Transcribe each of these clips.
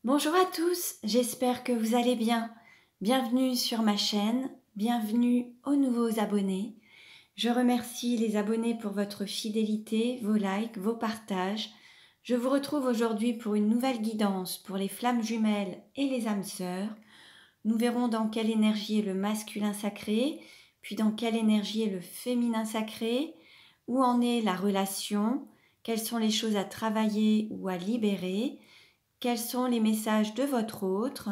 Bonjour à tous, j'espère que vous allez bien. Bienvenue sur ma chaîne, bienvenue aux nouveaux abonnés. Je remercie les abonnés pour votre fidélité, vos likes, vos partages. Je vous retrouve aujourd'hui pour une nouvelle guidance pour les flammes jumelles et les âmes sœurs. Nous verrons dans quelle énergie est le masculin sacré, puis dans quelle énergie est le féminin sacré, où en est la relation, quelles sont les choses à travailler ou à libérer, quels sont les messages de votre autre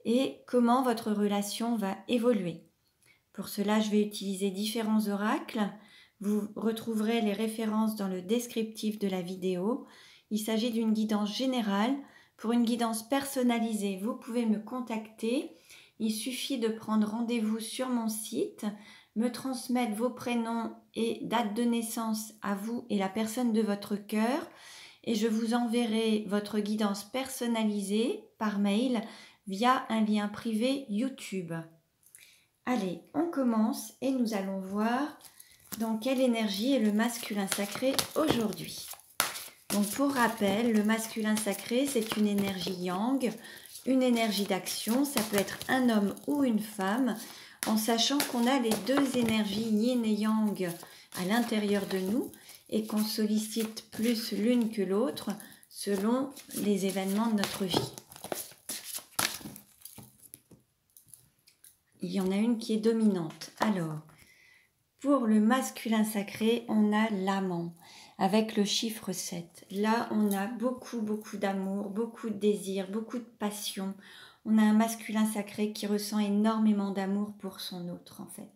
et comment votre relation va évoluer. Pour cela, je vais utiliser différents oracles. Vous retrouverez les références dans le descriptif de la vidéo. Il s'agit d'une guidance générale. Pour une guidance personnalisée, vous pouvez me contacter. Il suffit de prendre rendez-vous sur mon site, me transmettre vos prénoms et date de naissance à vous et la personne de votre cœur. Et je vous enverrai votre guidance personnalisée par mail via un lien privé YouTube. Allez, on commence et nous allons voir dans quelle énergie est le masculin sacré aujourd'hui. Donc pour rappel, le masculin sacré, c'est une énergie yang, une énergie d'action, ça peut être un homme ou une femme, en sachant qu'on a les deux énergies yin et yang à l'intérieur de nous, et qu'on sollicite plus l'une que l'autre selon les événements de notre vie. Il y en a une qui est dominante. Alors, pour le masculin sacré, on a l'amant avec le chiffre 7. Là, on a beaucoup d'amour, beaucoup de désir, beaucoup de passion. On a un masculin sacré qui ressent énormément d'amour pour son autre, en fait.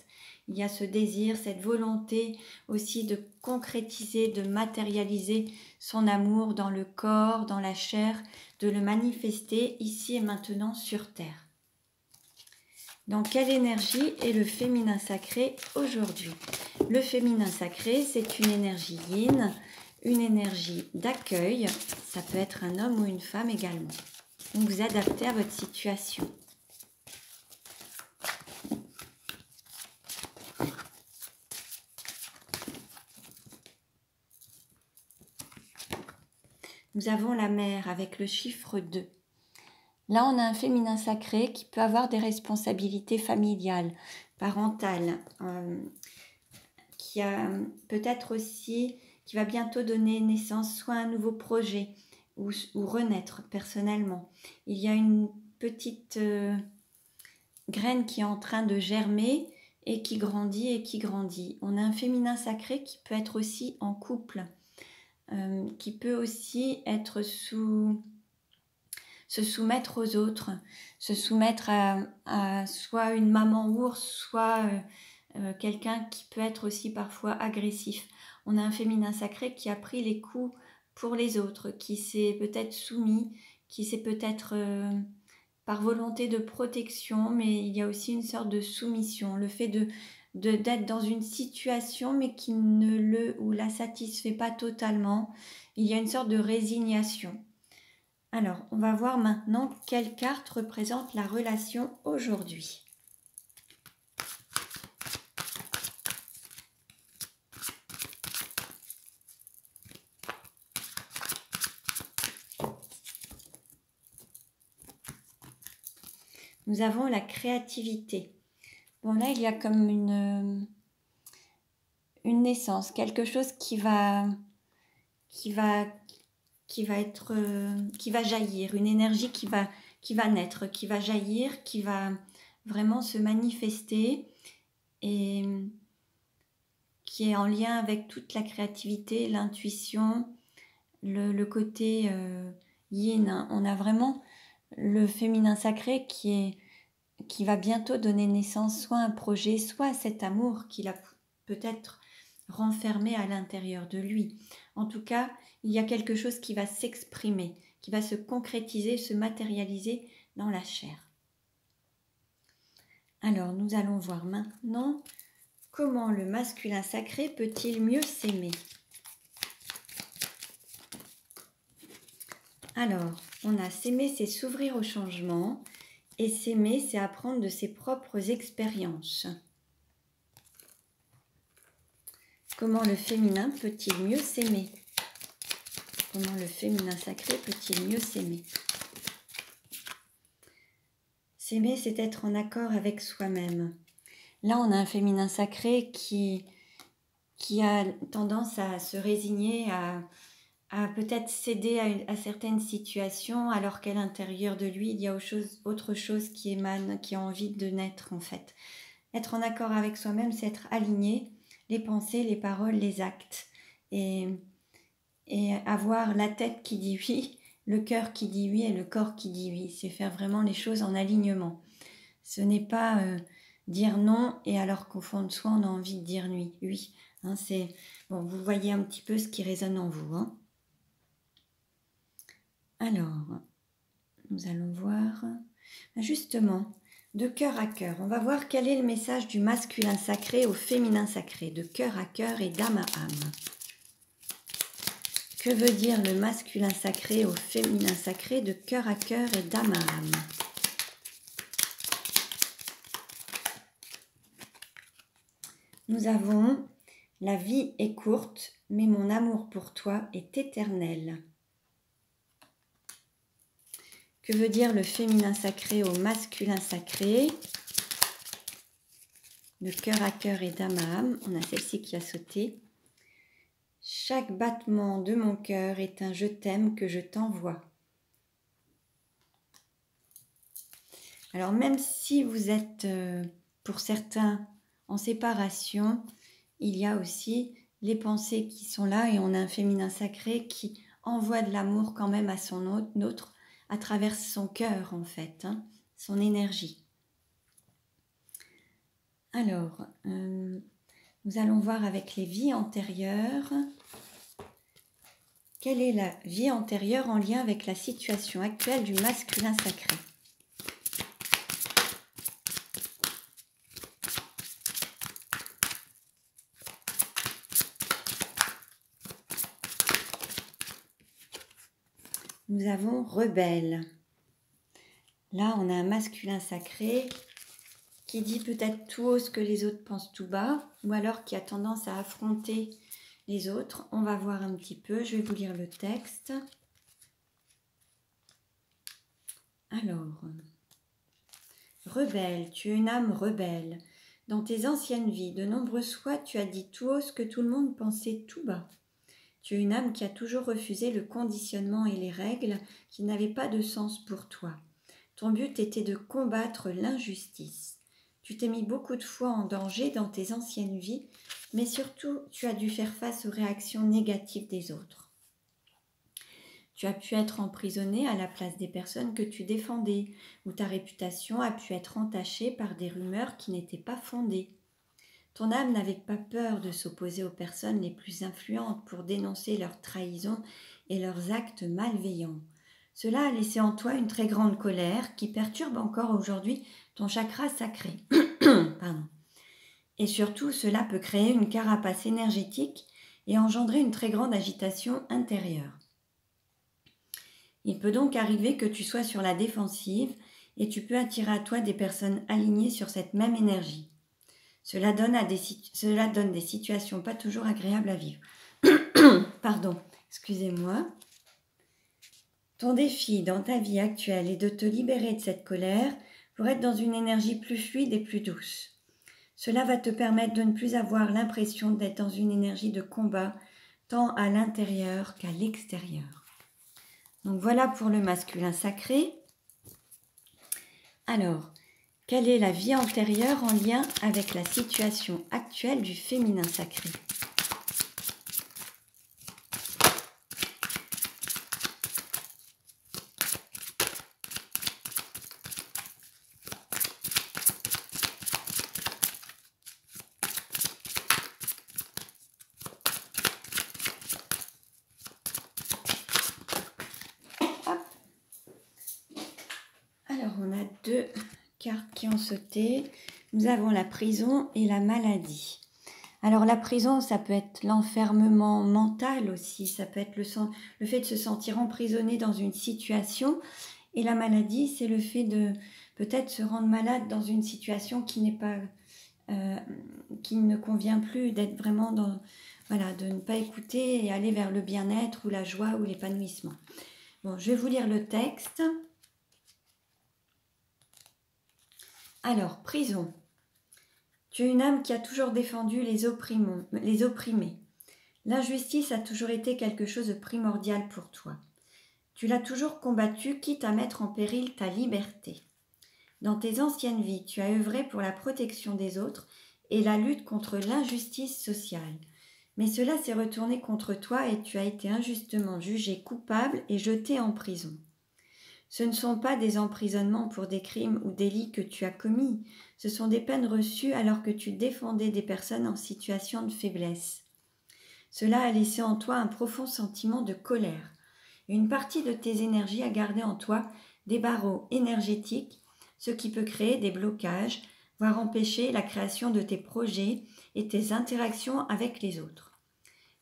Il y a ce désir, cette volonté aussi de concrétiser, de matérialiser son amour dans le corps, dans la chair, de le manifester ici et maintenant sur Terre. Dans quelle énergie est le féminin sacré aujourd'hui? Le féminin sacré, c'est une énergie yin, une énergie d'accueil. Ça peut être un homme ou une femme également. Donc vous adaptez à votre situation. Nous avons la mer avec le chiffre 2. Là, on a un féminin sacré qui peut avoir des responsabilités familiales, parentales, qui a peut-être aussi, qui va bientôt donner naissance soit à un nouveau projet ou renaître personnellement. Il y a une petite graine qui est en train de germer et qui grandit et qui grandit. On a un féminin sacré qui peut être aussi en couple, qui peut aussi être se soumettre aux autres, se soumettre à soit une maman ours, soit quelqu'un qui peut être aussi parfois agressif. On a un féminin sacré qui a pris les coups pour les autres, qui s'est peut-être soumis, qui s'est peut-être par volonté de protection, mais il y a aussi une sorte de soumission, le fait d'être dans une situation mais qui ne le ou la satisfait pas totalement. Il y a une sorte de résignation. Alors, on va voir maintenant quelle carte représente la relation aujourd'hui. Nous avons la créativité. Bon, là, il y a comme une naissance, quelque chose qui va jaillir, une énergie qui va naître, qui va jaillir, qui va vraiment se manifester et qui est en lien avec toute la créativité, l'intuition, le côté yin. Hein. On a vraiment le féminin sacré qui va bientôt donner naissance soit à un projet, soit à cet amour qu'il a peut-être renfermé à l'intérieur de lui. En tout cas, il y a quelque chose qui va s'exprimer, qui va se concrétiser, se matérialiser dans la chair. Alors, nous allons voir maintenant comment le masculin sacré peut-il mieux s'aimer. Alors, on a s'aimer, c'est s'ouvrir au changement, et s'aimer, c'est apprendre de ses propres expériences. Comment le féminin peut-il mieux s'aimer? Comment le féminin sacré peut-il mieux s'aimer? S'aimer, c'est être en accord avec soi-même. Là, on a un féminin sacré qui a tendance à se résigner, à peut-être céder à certaines situations, alors qu'à l'intérieur de lui, il y a autre chose qui émane, qui a envie de naître en fait. Être en accord avec soi-même, c'est être aligné, les pensées, les paroles, les actes. Et avoir la tête qui dit oui, le cœur qui dit oui et le corps qui dit oui. C'est faire vraiment les choses en alignement. Ce n'est pas dire non et alors qu'au fond de soi, on a envie de dire oui. Oui. Hein, bon, vous voyez un petit peu ce qui résonne en vous. Hein. Alors, nous allons voir. Justement, de cœur à cœur, on va voir quel est le message du masculin sacré au féminin sacré, de cœur à cœur et d'âme à âme. Que veut dire le masculin sacré au féminin sacré, de cœur à cœur et d'âme à âme? Nous avons « La vie est courte, mais mon amour pour toi est éternel ». Que veut dire le féminin sacré au masculin sacré? De cœur à cœur et d'âme à âme. On a celle-ci qui a sauté. Chaque battement de mon cœur est un je t'aime que je t'envoie. Alors même si vous êtes pour certains en séparation, il y a aussi les pensées qui sont là et on a un féminin sacré qui envoie de l'amour quand même à son autre à travers son cœur en fait, hein, son énergie. Alors, nous allons voir avec les vies antérieures. Quelle est la vie antérieure en lien avec la situation actuelle du masculin sacré? Nous avons rebelle. Là, on a un masculin sacré qui dit peut-être tout haut ce que les autres pensent tout bas, ou alors qui a tendance à affronter les autres. On va voir un petit peu, je vais vous lire le texte. Alors, rebelle, tu es une âme rebelle. Dans tes anciennes vies, de nombreuses fois, tu as dit tout haut ce que tout le monde pensait tout bas. Tu es une âme qui a toujours refusé le conditionnement et les règles qui n'avaient pas de sens pour toi. Ton but était de combattre l'injustice. Tu t'es mis beaucoup de fois en danger dans tes anciennes vies, mais surtout, tu as dû faire face aux réactions négatives des autres. Tu as pu être emprisonné à la place des personnes que tu défendais, ou ta réputation a pu être entachée par des rumeurs qui n'étaient pas fondées. Ton âme n'avait pas peur de s'opposer aux personnes les plus influentes pour dénoncer leurs trahisons et leurs actes malveillants. Cela a laissé en toi une très grande colère qui perturbe encore aujourd'hui ton chakra sacré. Pardon. Et surtout, cela peut créer une carapace énergétique et engendrer une très grande agitation intérieure. Il peut donc arriver que tu sois sur la défensive et tu peux attirer à toi des personnes alignées sur cette même énergie. Cela donne des situations pas toujours agréables à vivre. Pardon, excusez-moi. Ton défi dans ta vie actuelle est de te libérer de cette colère pour être dans une énergie plus fluide et plus douce. Cela va te permettre de ne plus avoir l'impression d'être dans une énergie de combat, tant à l'intérieur qu'à l'extérieur. Donc voilà pour le masculin sacré. Alors, quelle est la vie antérieure en lien avec la situation actuelle du féminin sacré? Hop. Alors, on a deux cartes qui ont sauté. Nous avons la prison et la maladie. Alors la prison, ça peut être l'enfermement mental aussi, ça peut être le fait de se sentir emprisonné dans une situation. Et la maladie, c'est le fait de peut-être se rendre malade dans une situation qui n'est pas, qui ne convient plus, d'être vraiment dans, voilà, de ne pas écouter et aller vers le bien-être ou la joie ou l'épanouissement. Bon, je vais vous lire le texte. Alors, prison. Tu es une âme qui a toujours défendu les opprimés. L'injustice a toujours été quelque chose de primordial pour toi. Tu l'as toujours combattu, quitte à mettre en péril ta liberté. Dans tes anciennes vies, tu as œuvré pour la protection des autres et la lutte contre l'injustice sociale. Mais cela s'est retourné contre toi et tu as été injustement jugé coupable et jeté en prison. Ce ne sont pas des emprisonnements pour des crimes ou délits que tu as commis, ce sont des peines reçues alors que tu défendais des personnes en situation de faiblesse. Cela a laissé en toi un profond sentiment de colère. Une partie de tes énergies a gardé en toi des barreaux énergétiques, ce qui peut créer des blocages, voire empêcher la création de tes projets et tes interactions avec les autres.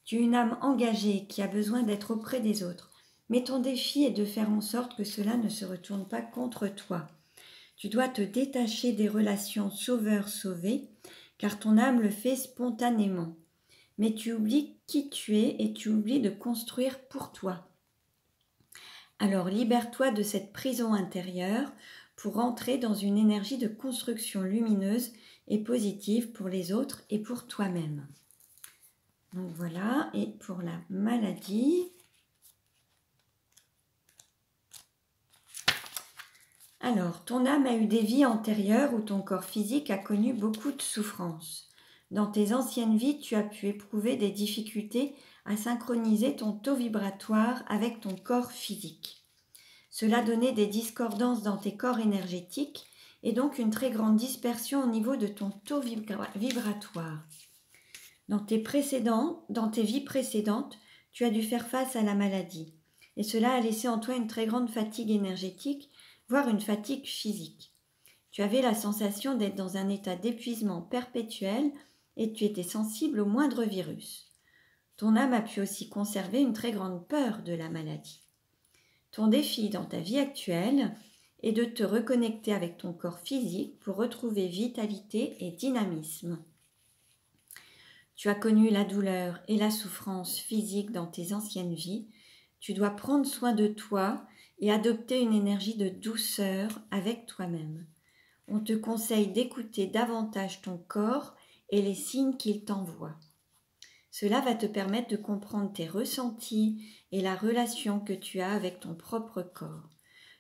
Tu es une âme engagée qui a besoin d'être auprès des autres, mais ton défi est de faire en sorte que cela ne se retourne pas contre toi. Tu dois te détacher des relations sauveur-sauvé, car ton âme le fait spontanément. Mais tu oublies qui tu es et tu oublies de construire pour toi. Alors libère-toi de cette prison intérieure pour entrer dans une énergie de construction lumineuse et positive pour les autres et pour toi-même. Donc voilà, et pour la maladie, alors ton âme a eu des vies antérieures où ton corps physique a connu beaucoup de souffrances. Dans tes anciennes vies, tu as pu éprouver des difficultés à synchroniser ton taux vibratoire avec ton corps physique. Cela donnait des discordances dans tes corps énergétiques et donc une très grande dispersion au niveau de ton taux vibratoire. Dans tes vies précédentes, tu as dû faire face à la maladie et cela a laissé en toi une très grande fatigue énergétique, voire une fatigue physique. Tu avais la sensation d'être dans un état d'épuisement perpétuel et tu étais sensible au moindre virus. Ton âme a pu aussi conserver une très grande peur de la maladie. Ton défi dans ta vie actuelle est de te reconnecter avec ton corps physique pour retrouver vitalité et dynamisme. Tu as connu la douleur et la souffrance physique dans tes anciennes vies. Tu dois prendre soin de toi et adopter une énergie de douceur avec toi-même. On te conseille d'écouter davantage ton corps et les signes qu'il t'envoie. Cela va te permettre de comprendre tes ressentis et la relation que tu as avec ton propre corps.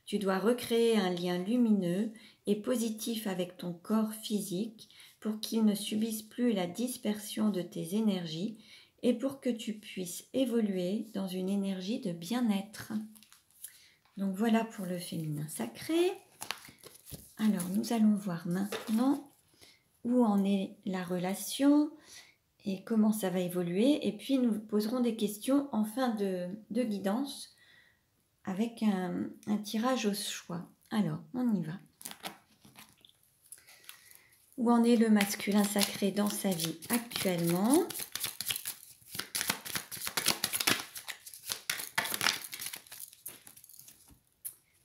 Tu dois recréer un lien lumineux et positif avec ton corps physique pour qu'il ne subisse plus la dispersion de tes énergies et pour que tu puisses évoluer dans une énergie de bien-être. Donc voilà pour le féminin sacré. Alors nous allons voir maintenant où en est la relation et comment ça va évoluer. Et puis nous poserons des questions en fin de guidance avec un tirage au choix. Alors on y va. Où en est le masculin sacré dans sa vie actuellement?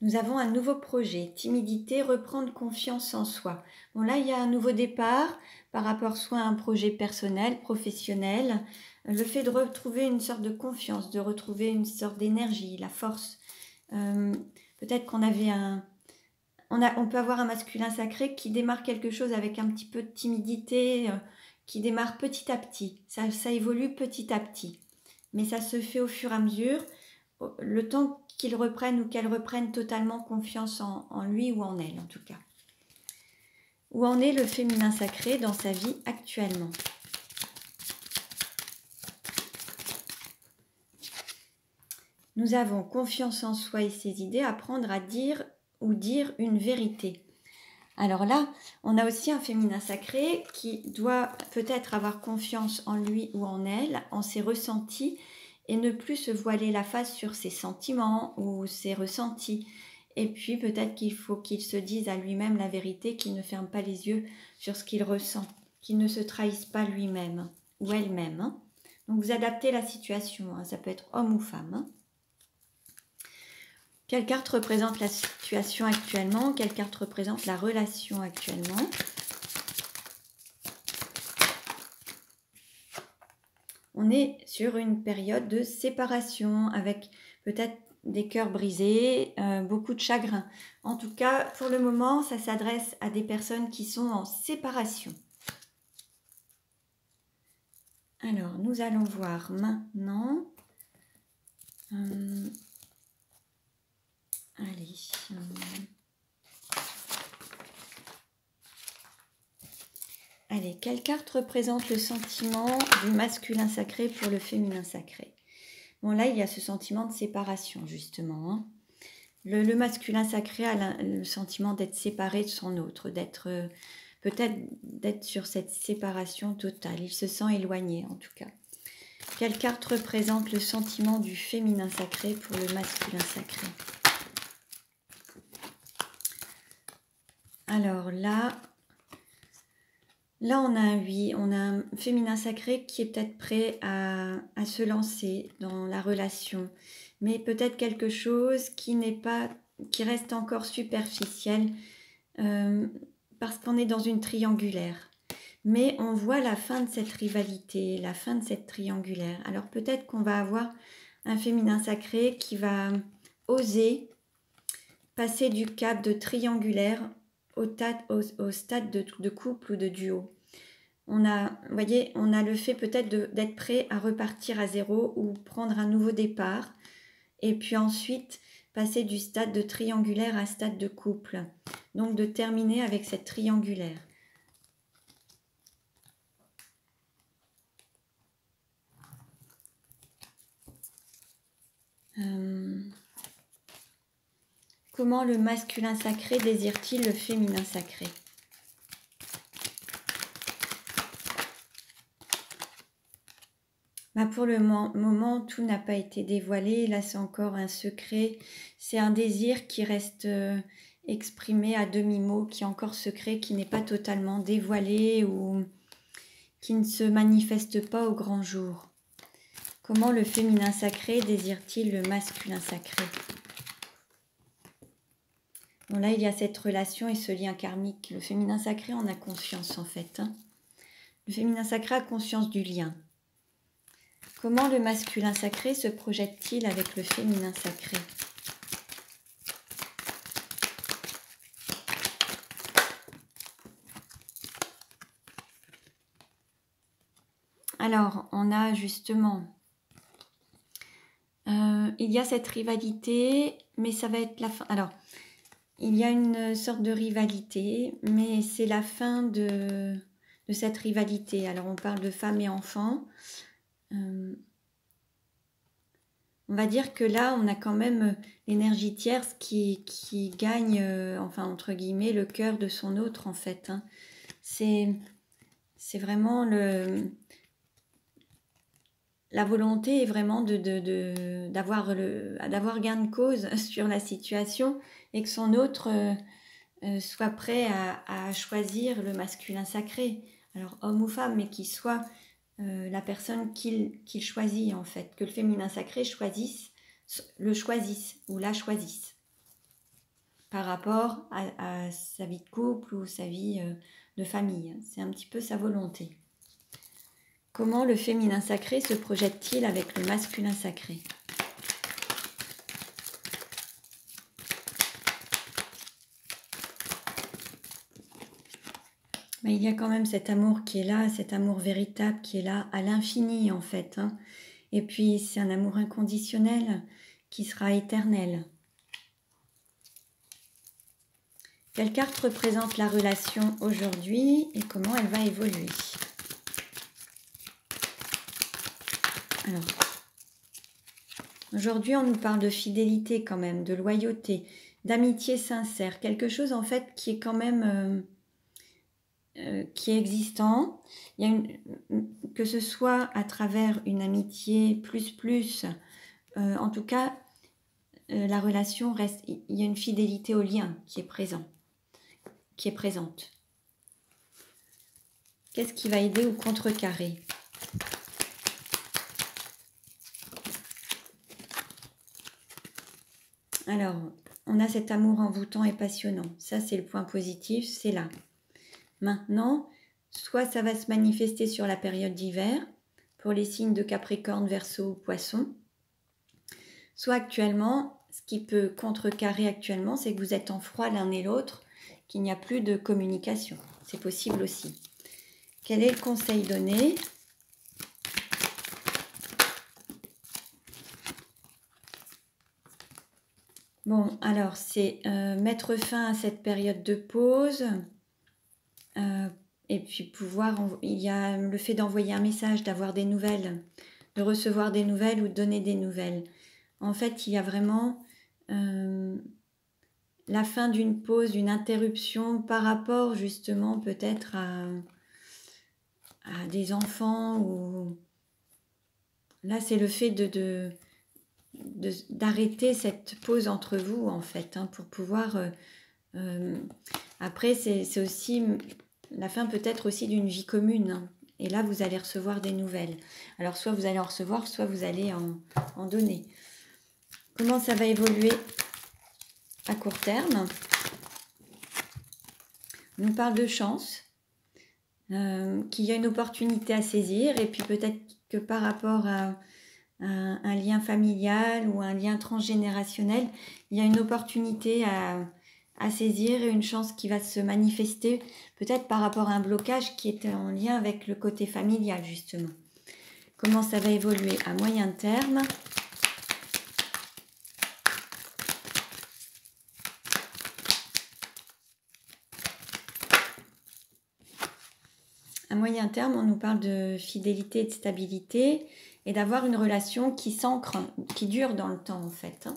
Nous avons un nouveau projet, timidité, reprendre confiance en soi. Bon là, il y a un nouveau départ par rapport soit à un projet personnel, professionnel, le fait de retrouver une sorte de confiance, de retrouver une sorte d'énergie, la force. Peut-être qu'on avait on peut avoir un masculin sacré qui démarre quelque chose avec un petit peu de timidité, qui démarre petit à petit. Ça évolue petit à petit. Mais ça se fait au fur et à mesure, le temps qu'il reprenne ou qu'elle reprenne totalement confiance en lui ou en elle en tout cas. Où en est le féminin sacré dans sa vie actuellement? Nous avons confiance en soi et ses idées, apprendre à dire ou dire une vérité. Alors là, on a aussi un féminin sacré qui doit peut-être avoir confiance en lui ou en elle, en ses ressentis, et ne plus se voiler la face sur ses sentiments ou ses ressentis. Et puis peut-être qu'il faut qu'il se dise à lui-même la vérité, qu'il ne ferme pas les yeux sur ce qu'il ressent, qu'il ne se trahisse pas lui-même ou elle-même. Donc vous adaptez la situation, ça peut être homme ou femme. Quelle carte représente la situation actuellement? Quelle carte représente la relation actuellement? On est sur une période de séparation avec peut-être des cœurs brisés, beaucoup de chagrin. En tout cas, pour le moment, ça s'adresse à des personnes qui sont en séparation. Alors, nous allons voir maintenant. Allez. Allez, quelle carte représente le sentiment du masculin sacré pour le féminin sacré? Bon, là, il y a ce sentiment de séparation, justement. Hein. Le masculin sacré a le sentiment d'être séparé de son autre, peut-être d'être sur cette séparation totale. Il se sent éloigné, en tout cas. Quelle carte représente le sentiment du féminin sacré pour le masculin sacré? Alors là, on a un oui, on a un féminin sacré qui est peut-être prêt à se lancer dans la relation, mais peut-être quelque chose qui reste encore superficiel, parce qu'on est dans une triangulaire. Mais on voit la fin de cette rivalité, la fin de cette triangulaire. Alors peut-être qu'on va avoir un féminin sacré qui va oser passer du cap de triangulaire au stade de couple ou de duo. Vous voyez, on a le fait peut-être d'être prêt à repartir à zéro ou prendre un nouveau départ. Et puis ensuite, passer du stade de triangulaire à stade de couple. Donc de terminer avec cette triangulaire. Comment le masculin sacré désire-t-il le féminin sacré? Pour le moment, tout n'a pas été dévoilé. Là, c'est encore un secret. C'est un désir qui reste exprimé à demi-mot, qui est encore secret, qui n'est pas totalement dévoilé ou qui ne se manifeste pas au grand jour. Comment le féminin sacré désire-t-il le masculin sacré? Bon, là, il y a cette relation et ce lien karmique. Le féminin sacré en a conscience, en fait. Hein. Le féminin sacré a conscience du lien. Comment le masculin sacré se projette-t-il avec le féminin sacré? Alors, on a justement... il y a cette rivalité, mais ça va être la fin... Alors, il y a une sorte de rivalité, mais c'est la fin de cette rivalité. Alors, on parle de femmes et enfants. On va dire que là, on a quand même l'énergie tierce qui gagne, enfin, entre guillemets, le cœur de son autre, en fait. Hein. C'est vraiment la volonté est vraiment d'avoir gain de cause sur la situation et que son autre soit prêt à choisir le masculin sacré. Alors, homme ou femme, mais qu'il soit... la personne qu'il choisit en fait, que le féminin sacré le choisisse ou la choisisse par rapport à sa vie de couple ou sa vie de famille. C'est un petit peu sa volonté. Comment le féminin sacré se projette-t-il avec le masculin sacré? Mais il y a quand même cet amour qui est là, cet amour véritable qui est là à l'infini en fait. Hein. Et puis c'est un amour inconditionnel qui sera éternel. Quelle carte représente la relation aujourd'hui et comment elle va évoluer? Alors, aujourd'hui on nous parle de fidélité quand même, de loyauté, d'amitié sincère, quelque chose en fait qui est quand même... qui est existant, que ce soit à travers une amitié plus, en tout cas, la relation reste, il y a une fidélité au lien qui est présente. Qu'est-ce qui va aider ou contrecarrer? Alors, on a cet amour envoûtant et passionnant. Ça, c'est le point positif, c'est là. Maintenant, soit ça va se manifester sur la période d'hiver, pour les signes de Capricorne, Verseau, Poisson, soit actuellement, ce qui peut contrecarrer actuellement, c'est que vous êtes en froid l'un et l'autre, qu'il n'y a plus de communication. C'est possible aussi. Quel est le conseil donné ? Bon, alors, c'est mettre fin à cette période de pause. Et puis pouvoir, il y a le fait d'envoyer un message, d'avoir des nouvelles, de recevoir des nouvelles ou de donner des nouvelles. En fait, il y a vraiment la fin d'une pause, d'une interruption par rapport justement peut-être à des enfants. Ou là, c'est le fait d'arrêter cette pause entre vous en fait, hein, pour pouvoir... après, c'est aussi... La fin peut-être aussi d'une vie commune. Hein. Et là, vous allez recevoir des nouvelles. Alors, soit vous allez en recevoir, soit vous allez en donner. Comment ça va évoluer à court terme? On nous parle de chance, qu'il y a une opportunité à saisir. Et puis peut-être que par rapport à un lien familial ou un lien transgénérationnel, il y a une opportunité à saisir et une chance qui va se manifester peut-être par rapport à un blocage qui est en lien avec le côté familial justement. Comment ça va évoluer à moyen terme? À moyen terme, on nous parle de fidélité et de stabilité et d'avoir une relation qui s'ancre, qui dure dans le temps en fait.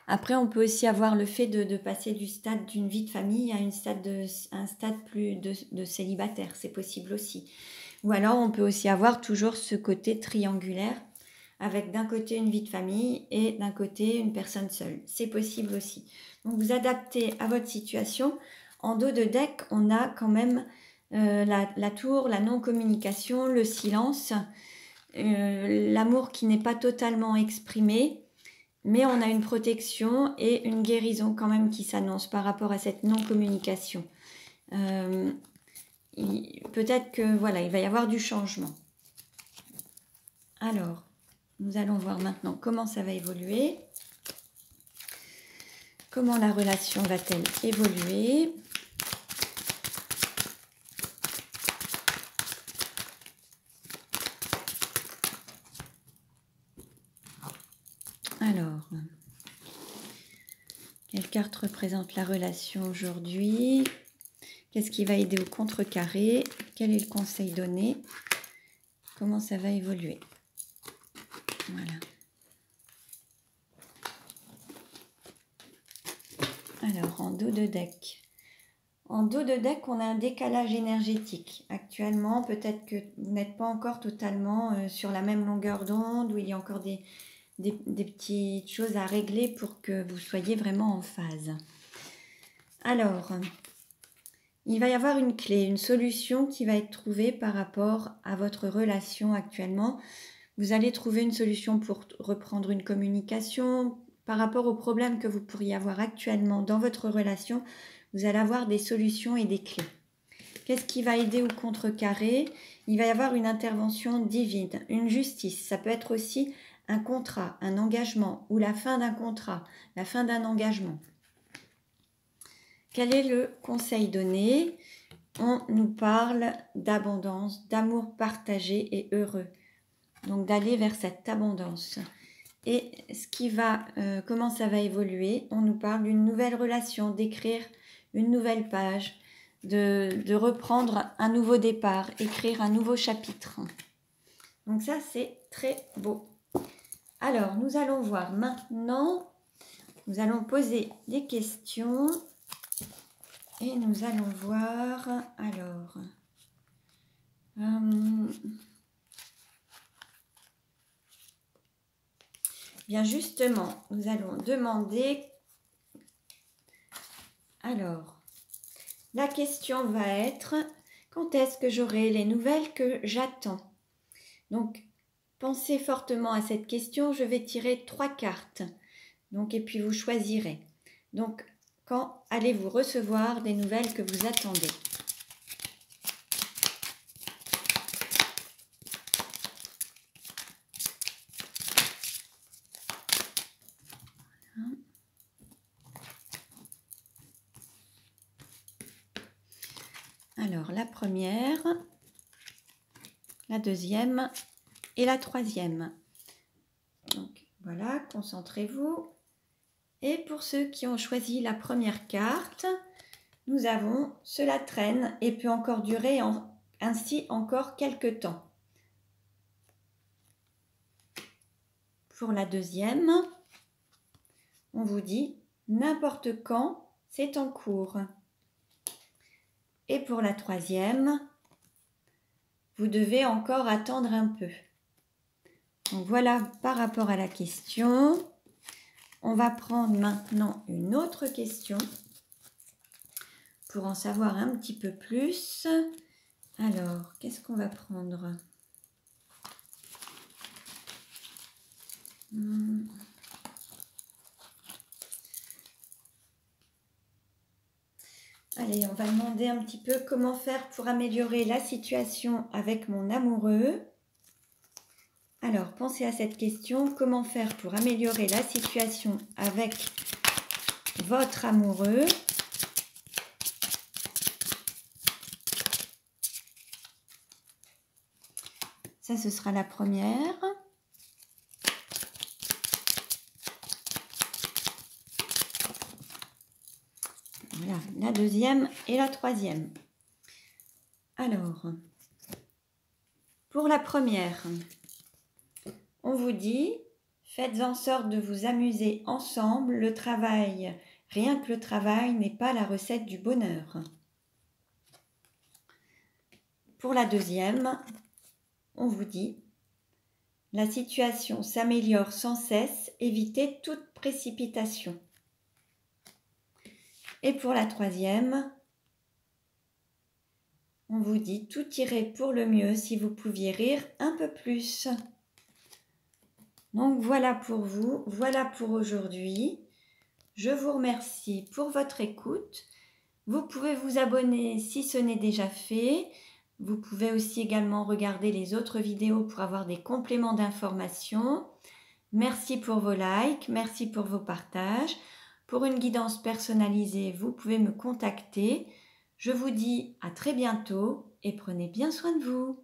Après, on peut aussi avoir le fait de passer du stade d'une vie de famille à un stade plus de célibataire. C'est possible aussi. Ou alors, on peut aussi avoir toujours ce côté triangulaire avec d'un côté une vie de famille et d'un côté une personne seule. C'est possible aussi. Donc, vous adaptez à votre situation. En dos de deck, on a quand même la tour, la non-communication, le silence, l'amour qui n'est pas totalement exprimé. Mais on a une protection et une guérison quand même qui s'annonce par rapport à cette non-communication. Peut-être que voilà, il va y avoir du changement. Alors, nous allons voir maintenant comment ça va évoluer. Comment la relation va-t-elle évoluer ? Alors, quelle carte représente la relation aujourd'hui? Qu'est-ce qui va aider au contrecarré? Quel est le conseil donné? Comment ça va évoluer? Voilà. Alors, en dos de deck. En dos de deck, on a un décalage énergétique. Actuellement, peut-être que vous n'êtes pas encore totalement sur la même longueur d'onde, où il y a encore des petites choses à régler pour que vous soyez vraiment en phase. Alors, il va y avoir une clé, une solution qui va être trouvée par rapport à votre relation actuellement. Vous allez trouver une solution pour reprendre une communication. Par rapport aux problèmes que vous pourriez avoir actuellement dans votre relation, vous allez avoir des solutions et des clés. Qu'est-ce qui va aider au contrecarré? Il va y avoir une intervention divine, une justice. Ça peut être aussi un contrat, un engagement ou la fin d'un contrat, la fin d'un engagement. Quel est le conseil donné? On nous parle d'abondance, d'amour partagé et heureux. Donc d'aller vers cette abondance. Et comment ça va évoluer? On nous parle d'une nouvelle relation, d'écrire une nouvelle page, de reprendre un nouveau départ, écrire un nouveau chapitre. Donc ça, c'est très beau. Alors, nous allons voir maintenant, nous allons poser des questions et nous allons voir, alors, bien justement, nous allons demander, alors, la question va être, quand est-ce que j'aurai les nouvelles que j'attends? Donc, pensez fortement à cette question, je vais tirer 3 cartes. Donc, et puis vous choisirez. Donc, quand allez-vous recevoir des nouvelles que vous attendez? Alors, la première, la deuxième et la troisième. Donc, voilà, concentrez-vous. Et pour ceux qui ont choisi la première carte, nous avons « Cela traîne et peut encore durer ainsi encore quelques temps ». Pour la deuxième, on vous dit « N'importe quand, c'est en cours ». Et pour la troisième, vous devez encore attendre un peu. Donc voilà par rapport à la question. On va prendre maintenant une autre question pour en savoir un petit peu plus. Alors, qu'est-ce qu'on va prendre? Allez, on va demander un petit peu comment faire pour améliorer la situation avec mon amoureux. Alors, pensez à cette question. Comment faire pour améliorer la situation avec votre amoureux? Ça, ce sera la première. Voilà, la deuxième et la troisième. Alors, pour la première, on vous dit, faites en sorte de vous amuser ensemble. Le travail, rien que le travail n'est pas la recette du bonheur. Pour la deuxième, on vous dit, la situation s'améliore sans cesse, évitez toute précipitation. Et pour la troisième, on vous dit, tout irait pour le mieux si vous pouviez rire un peu plus. Donc voilà pour vous, voilà pour aujourd'hui. Je vous remercie pour votre écoute. Vous pouvez vous abonner si ce n'est déjà fait. Vous pouvez aussi également regarder les autres vidéos pour avoir des compléments d'informations. Merci pour vos likes, merci pour vos partages. Pour une guidance personnalisée, vous pouvez me contacter. Je vous dis à très bientôt et prenez bien soin de vous.